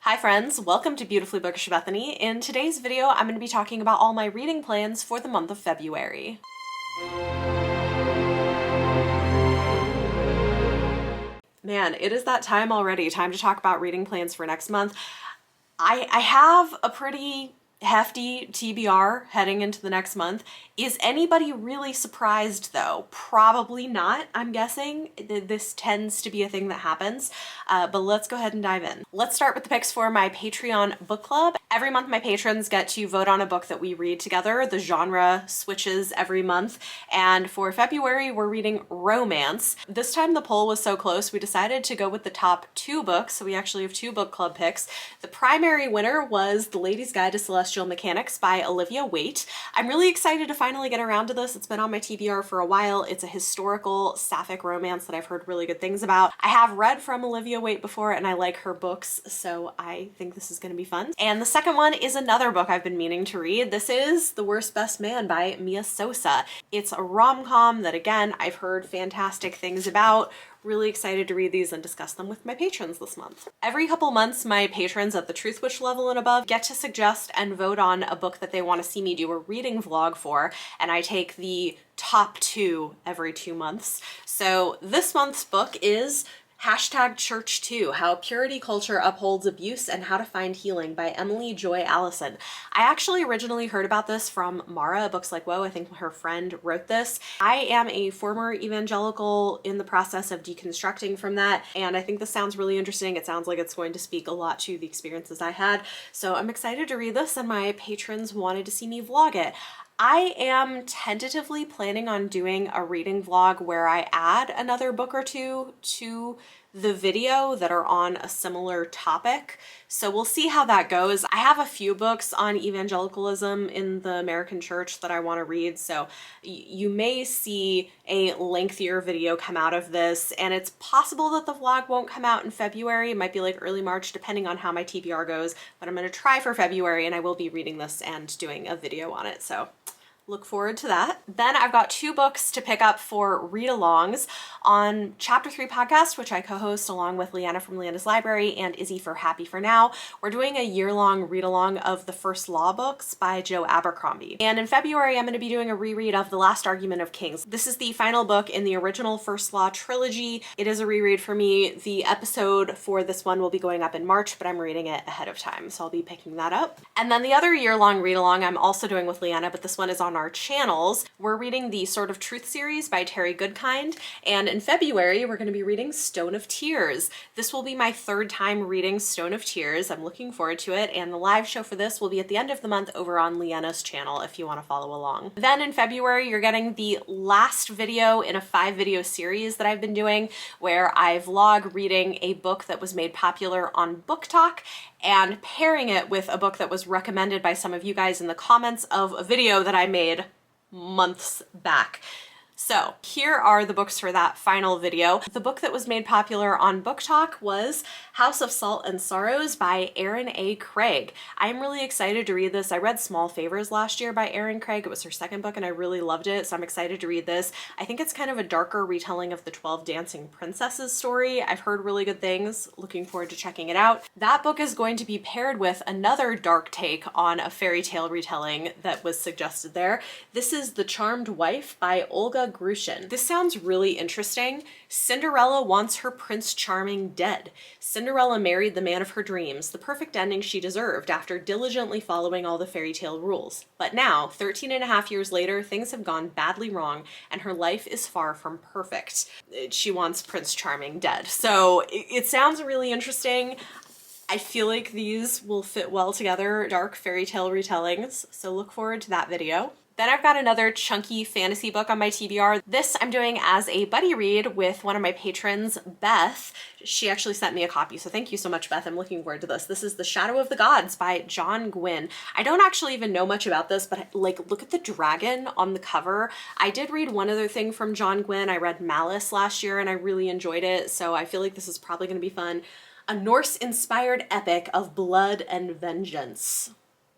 Hi friends, welcome to Beautifully Bookish Bethany. In today's video, I'm going to be talking about all my reading plans for the month of February. Man, it is that time already. Time to talk about reading plans for next month. I have a pretty hefty TBR heading into the next month. Is anybody really surprised though? Probably not, I'm guessing. This tends to be a thing that happens, but let's go ahead and dive in. Let's start with the picks for my Patreon book club. Every month my patrons get to vote on a book that we read together. The genre switches every month, and for February we're reading romance. This time the poll was so close we decided to go with the top 2 books, so we actually have 2 book club picks. The primary winner was The Lady's Guide to Celestial Mechanics by Olivia Waite. I'm really excited to finally get around to this. It's been on my TBR for a while. It's a historical sapphic romance that I've heard really good things about. I have read from Olivia Waite before and I like her books, so I think this is going to be fun. And the second one is another book I've been meaning to read. This is The Worst Best Man by Mia Sosa. It's a rom-com that, again, I've heard fantastic things about. Really excited to read these and discuss them with my patrons this month. Every couple months, my patrons at the Truth Witch level and above get to suggest and vote on a book that they want to see me do a reading vlog for, and I take the top 2 every 2 months. So this month's book is #Church2, How Purity Culture Upholds Abuse and How to Find Healing by Emily Joy Allison. I actually originally heard about this from Mara at Books Like Whoa. I think her friend wrote this. I am a former evangelical in the process of deconstructing from that, and I think this sounds really interesting. It sounds like it's going to speak a lot to the experiences I had, so I'm excited to read this, and my patrons wanted to see me vlog it. I am tentatively planning on doing a reading vlog where I add another book or 2 to the video that are on a similar topic. So we'll see how that goes. I have a few books on evangelicalism in the American church that I want to read, so you may see a lengthier video come out of this, and it's possible that the vlog won't come out in February. It might be like early March, depending on how my TBR goes, but I'm going to try for February, and I will be reading this and doing a video on it, so look forward to that. Then I've got 2 books to pick up for read-alongs. On Chapter 3 podcast, which I co-host along with Leanna from Leanna's Library and Izzy for Happy For Now, we're doing a year-long read-along of the First Law books by Joe Abercrombie. And in February, I'm going to be doing a reread of The Last Argument of Kings. This is the final book in the original First Law trilogy. It is a reread for me. The episode for this one will be going up in March, but I'm reading it ahead of time, so I'll be picking that up. And then the other year-long read-along I'm also doing with Leanna, but this one is on our channels. We're reading the Sword of Truth series by Terry Goodkind, and in February we're going to be reading Stone of Tears. This will be my 3rd time reading Stone of Tears. I'm looking forward to it, and the live show for this will be at the end of the month over on Leanna's channel if you want to follow along. Then in February you're getting the last video in a 5-video series that I've been doing where I vlog reading a book that was made popular on Book Talk and pairing it with a book that was recommended by some of you guys in the comments of a video that I made months back. So here are the books for that final video. The book that was made popular on Book Talk was House of Salt and Sorrows by Erin A. Craig. I'm really excited to read this. I read Small Favors last year by Erin Craig. It was her 2nd book and I really loved it, so I'm excited to read this. I think it's kind of a darker retelling of the 12 Dancing Princesses story. I've heard really good things. Looking forward to checking it out. That book is going to be paired with another dark take on a fairy tale retelling that was suggested there. This is The Charmed Wife by Olga Grushin. This sounds really interesting. Cinderella wants her Prince Charming dead. Cinderella married the man of her dreams, the perfect ending she deserved after diligently following all the fairy tale rules. But now, 13.5 years later, things have gone badly wrong and her life is far from perfect. She wants Prince Charming dead. So it sounds really interesting. I feel like these will fit well together, dark fairy tale retellings, so look forward to that video. Then I've got another chunky fantasy book on my TBR. This I'm doing as a buddy read with one of my patrons, Beth. She actually sent me a copy, so thank you so much, Beth. I'm looking forward to this. This is The Shadow of the Gods by John Gwynn. I don't actually even know much about this, but like, look at the dragon on the cover. I did read one other thing from John Gwynn. I read Malice last year and I really enjoyed it, so I feel like this is probably going to be fun. A Norse-inspired epic of blood and vengeance.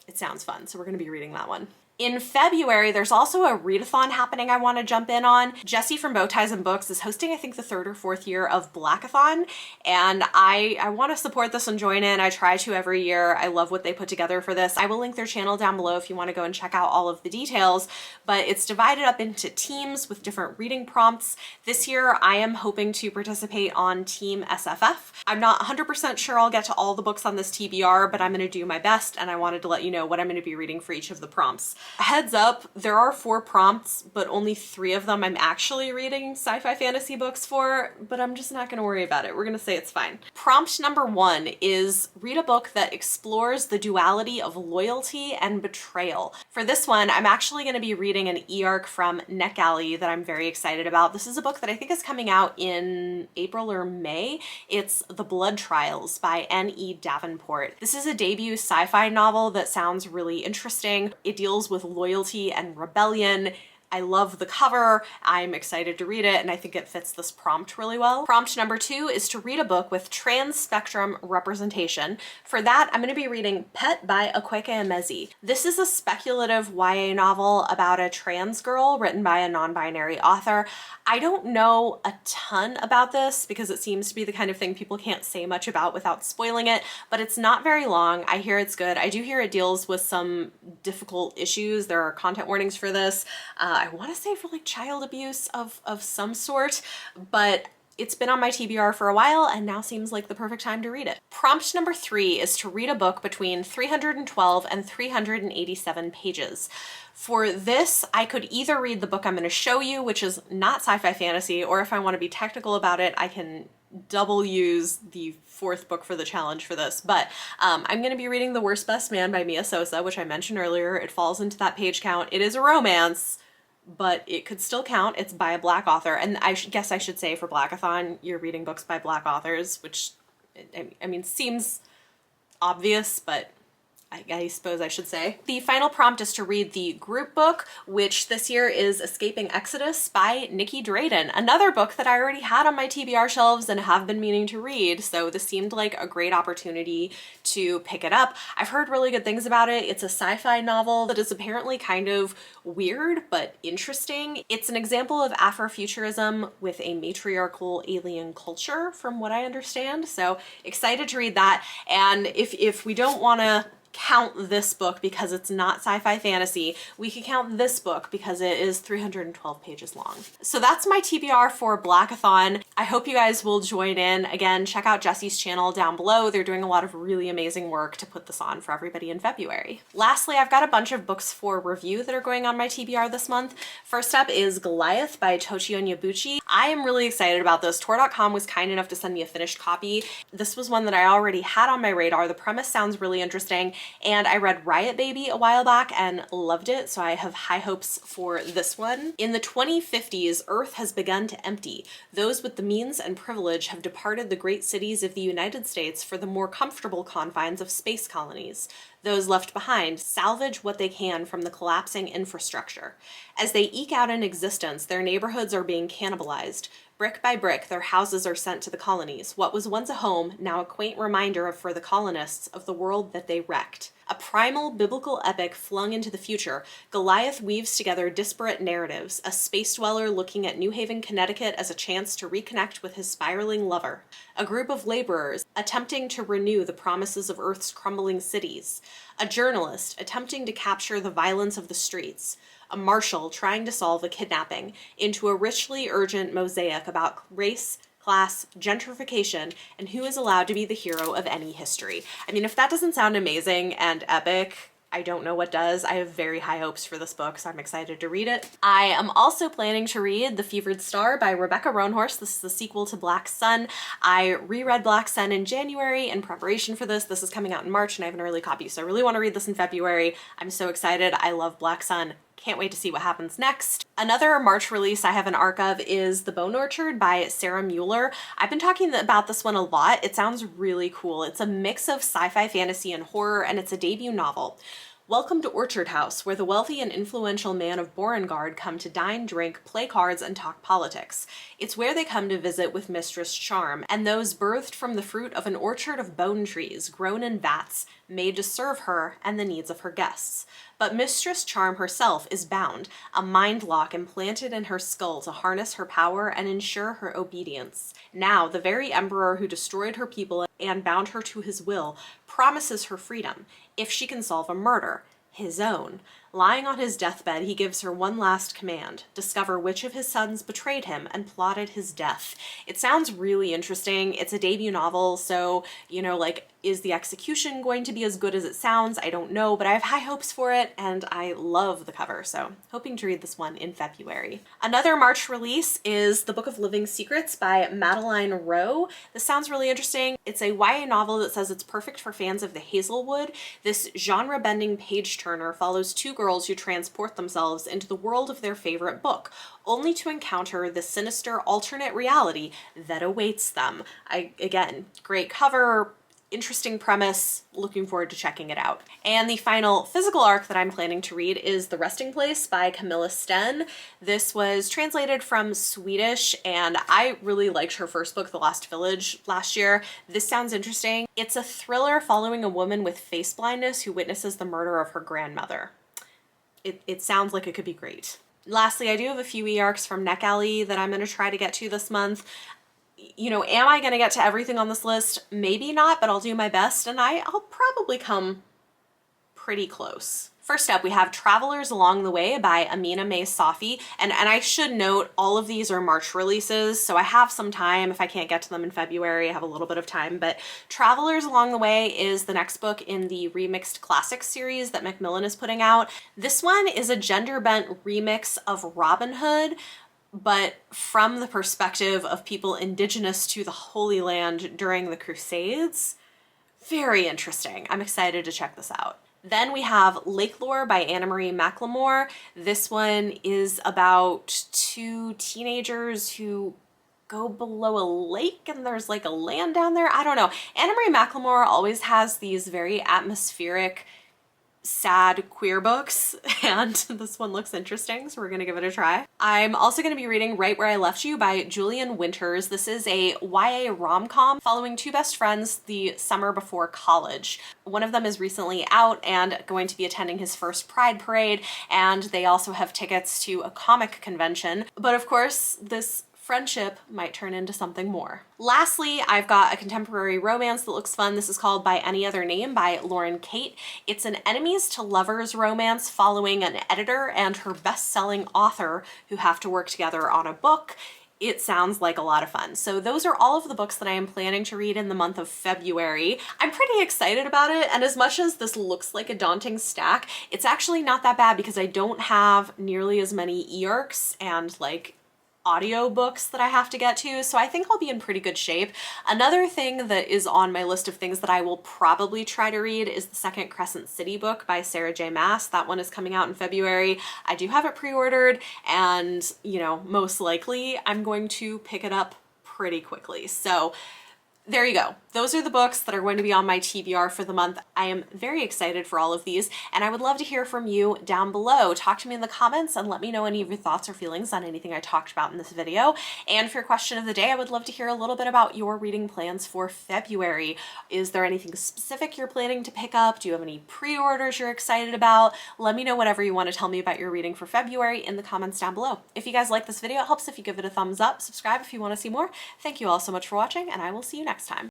It sounds fun, so we're going to be reading that one. In February, there's also a readathon happening I want to jump in on. Jessie from Bow Ties and Books is hosting, I think, the 3rd or 4th year of Blackathon, and I want to support this and join in. I try to every year. I love what they put together for this. I will link their channel down below if you want to go and check out all of the details, but it's divided up into teams with different reading prompts. This year, I am hoping to participate on Team SFF. I'm not 100% sure I'll get to all the books on this TBR, but I'm going to do my best, and I wanted to let you know what I'm going to be reading for each of the prompts. Heads up, there are 4 prompts, but only 3 of them I'm actually reading sci-fi fantasy books for, but I'm just not going to worry about it. We're going to say it's fine. Prompt number 1 is read a book that explores the duality of loyalty and betrayal. For this one, I'm actually going to be reading an e-arc from NetGalley that I'm very excited about. This is a book that I think is coming out in April or May. It's The Blood Trials by N.E. Davenport. This is a debut sci-fi novel that sounds really interesting. It deals with loyalty and rebellion. I love the cover, I'm excited to read it, and I think it fits this prompt really well. Prompt number 2 is to read a book with trans-spectrum representation. For that, I'm going to be reading Pet by Akwaeke Emezi. This is a speculative YA novel about a trans girl written by a non-binary author. I don't know a ton about this because it seems to be the kind of thing people can't say much about without spoiling it, but it's not very long. I hear it's good. I do hear it deals with some difficult issues. There are content warnings for this. I want to say for like child abuse of some sort, but it's been on my TBR for a while and now seems like the perfect time to read it. Prompt number 3 is to read a book between 312 and 387 pages. For this, I could either read the book I'm going to show you, which is not sci-fi fantasy, or if I want to be technical about it, I can double use the 4th book for the challenge for this, but I'm going to be reading The Worst Best Man by Mia Sosa, which I mentioned earlier. It falls into that page count. It is a romance, but it could still count. It's by a Black author, and I guess I should say for Blackathon, you're reading books by Black authors, which, I mean, seems obvious, but I suppose I should say. The final prompt is to read the group book, which this year is Escaping Exodus by Nikki Draden, another book that I already had on my TBR shelves and have been meaning to read, so this seemed like a great opportunity to pick it up. I've heard really good things about it. It's a sci-fi novel that is apparently kind of weird but interesting. It's an example of Afrofuturism with a matriarchal alien culture, from what I understand, so excited to read that. And if we don't want to count this book because it's not sci-fi fantasy, we can count this book because it is 312 pages long. So that's my TBR for Blackathon. I hope you guys will join in. Again, check out Jessie's channel down below. They're doing a lot of really amazing work to put this on for everybody in February. Lastly, I've got a bunch of books for review that are going on my TBR this month. First up is Goliath by Tochi Onyabuchi. I am really excited about this. Tor.com was kind enough to send me a finished copy. This was one that I already had on my radar. The premise sounds really interesting, and I read Riot Baby a while back and loved it, so I have high hopes for this one. In the 2050s, Earth has begun to empty. Those with the means and privilege have departed the great cities of the United States for the more comfortable confines of space colonies. Those left behind salvage what they can from the collapsing infrastructure. As they eke out an existence, their neighborhoods are being cannibalized. Brick by brick, their houses are sent to the colonies. What was once a home, now a quaint reminder for the colonists of the world that they wrecked. A primal biblical epic flung into the future, Goliath weaves together disparate narratives, a space dweller looking at New Haven, Connecticut as a chance to reconnect with his spiraling lover. A group of laborers attempting to renew the promises of Earth's crumbling cities. A journalist attempting to capture the violence of the streets. A marshal trying to solve a kidnapping, into a richly urgent mosaic about race, class, gentrification, and who is allowed to be the hero of any history. I mean, if that doesn't sound amazing and epic, I don't know what does. I have very high hopes for this book, so I'm excited to read it. I am also planning to read The Fevered Star by Rebecca Rohnhorst. This is the sequel to Black Sun. I reread Black Sun in January in preparation for this. This is coming out in March and I have an early copy, so I really want to read this in February. I'm so excited. I love Black Sun. Can't wait to see what happens next. Another March release I have an arc of is The Bone Orchard by Sarah Mueller. I've been talking about this one a lot. It sounds really cool. It's a mix of sci-fi, fantasy, and horror, and it's a debut novel. Welcome to Orchard House, where the wealthy and influential man of Beauregard come to dine, drink, play cards, and talk politics. It's where they come to visit with Mistress Charm, and those birthed from the fruit of an orchard of bone trees, grown in vats, made to serve her and the needs of her guests. But Mistress Charm herself is bound, a mind lock implanted in her skull to harness her power and ensure her obedience. Now, the very emperor who destroyed her people and bound her to his will promises her freedom, if she can solve a murder, his own. Lying on his deathbed, he gives her one last command: discover which of his sons betrayed him and plotted his death. It sounds really interesting. It's a debut novel, so, is the execution going to be as good as it sounds? I don't know, but I have high hopes for it, and I love the cover, so hoping to read this one in February. Another March release is The Book of Living Secrets by Madeline Rowe. This sounds really interesting. It's a YA novel that says it's perfect for fans of the Hazelwood. This genre-bending page-turner follows two girls who transport themselves into the world of their favorite book, only to encounter the sinister alternate reality that awaits them. Again, great cover, interesting premise, looking forward to checking it out. And the final physical arc that I'm planning to read is The Resting Place by Camilla Stenn. This was translated from Swedish, and I really liked her first book, The Lost Village, last year. This sounds interesting. It's a thriller following a woman with face blindness who witnesses the murder of her grandmother. It sounds like it could be great. Lastly, I do have a few e-arcs from Neck Alley that I'm going to try to get to this month. Am I going to get to everything on this list? Maybe not, but I'll do my best, and I'll probably come pretty close. First up, we have Travelers Along the Way by Amina May Safi, and I should note all of these are March releases, so I have some time. If I can't get to them in February, I have a little bit of time, but Travelers Along the Way is the next book in the Remixed Classics series that Macmillan is putting out. This one is a gender-bent remix of Robin Hood, but from the perspective of people indigenous to the Holy Land during the Crusades. Very interesting. I'm excited to check this out. Then we have Lake Lore by Anna-Marie Mclemore. This one is about two teenagers who go below a lake and there's like a land down there. I don't know. Anna-Marie Mclemore always has these very atmospheric, sad queer books, and this one looks interesting, so we're gonna give it a try. I'm also gonna be reading Right Where I Left You by Julian Winters. This is a YA rom-com following two best friends the summer before college. One of them is recently out and going to be attending his first Pride Parade, and they also have tickets to a comic convention. But of course, this friendship might turn into something more. Lastly, I've got a contemporary romance that looks fun. This is called By Any Other Name by Lauren Kate. It's an enemies to lovers romance following an editor and her best-selling author who have to work together on a book. It sounds like a lot of fun. So those are all of the books that I am planning to read in the month of February. I'm pretty excited about it, and as much as this looks like a daunting stack, it's actually not that bad because I don't have nearly as many e-arcs and audiobooks that I have to get to, so I think I'll be in pretty good shape. Another thing that is on my list of things that I will probably try to read is the second Crescent City book by Sarah J. Maas. That one is coming out in February. I do have it pre-ordered, and most likely I'm going to pick it up pretty quickly. So there you go. Those are the books that are going to be on my TBR for the month. I am very excited for all of these, and I would love to hear from you down below. Talk to me in the comments and let me know any of your thoughts or feelings on anything I talked about in this video. And for your question of the day, I would love to hear a little bit about your reading plans for February. Is there anything specific you're planning to pick up? Do you have any pre-orders you're excited about? Let me know whatever you want to tell me about your reading for February in the comments down below. If you guys like this video, it helps if you give it a thumbs up, subscribe if you want to see more. Thank you all so much for watching, and I will see you next time.